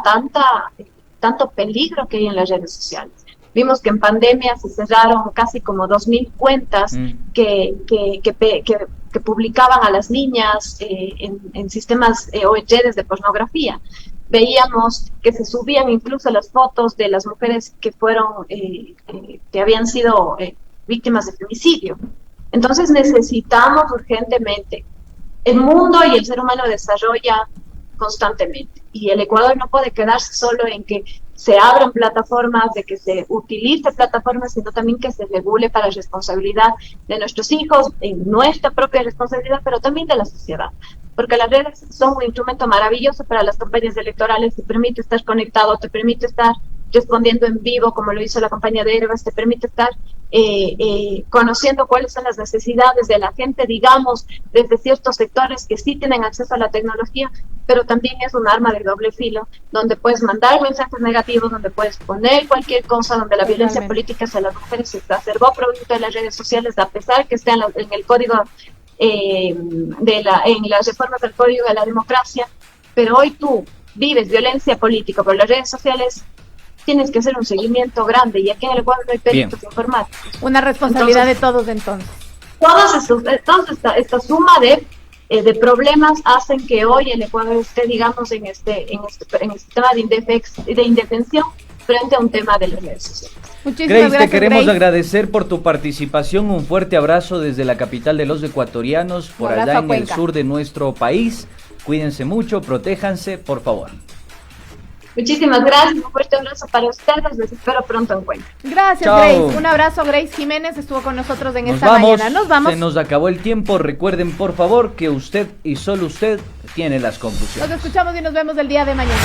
tanto peligro que hay en las redes sociales. Vimos que en pandemia se cerraron casi como 2,000 cuentas que publicaban a las niñas en sistemas o en redes de pornografía. Veíamos que se subían incluso las fotos de las mujeres que fueron, que habían sido víctimas de femicidio. Entonces necesitamos urgentemente, el mundo y el ser humano desarrolla constantemente, y el Ecuador no puede quedarse solo en que se abran plataformas, de que se utilice plataformas, sino también que se regule para responsabilidad de nuestros hijos, en nuestra propia responsabilidad, pero también de la sociedad. Porque las redes son un instrumento maravilloso para las campañas electorales, te permite estar conectado, te permite estar respondiendo en vivo, como lo hizo la campaña de Herbas, te permite estar conociendo cuáles son las necesidades de la gente, digamos, desde ciertos sectores que sí tienen acceso a la tecnología, pero también es un arma de doble filo, donde puedes mandar mensajes negativos, donde puedes poner cualquier cosa, donde la violencia política hacia las mujeres se exacerbó producto de las redes sociales, a pesar que está en el código, en las reformas del código de la democracia, pero hoy tú vives violencia política por las redes sociales, tienes que hacer un seguimiento grande, y aquí en el Ecuador no hay peritos informáticos.
Una responsabilidad de todos entonces.
Esta suma de problemas hacen que hoy el Ecuador esté, digamos, en este tema de indefensión frente a un tema de las redes sociales.
Muchísimas gracias, te queremos agradecer por tu participación. Un fuerte abrazo desde la capital de los ecuatorianos, por allá en el sur de nuestro país. Cuídense mucho, protéjanse, por favor.
Muchísimas gracias, un fuerte abrazo para ustedes, les espero pronto en Cuenca.
Gracias, chao. Grace, un abrazo. Grace Jiménez estuvo con nosotros en esta mañana. Nos vamos.
Se nos acabó el tiempo. Recuerden, por favor, que usted y solo usted tiene las conclusiones.
Nos escuchamos y nos vemos el día de mañana.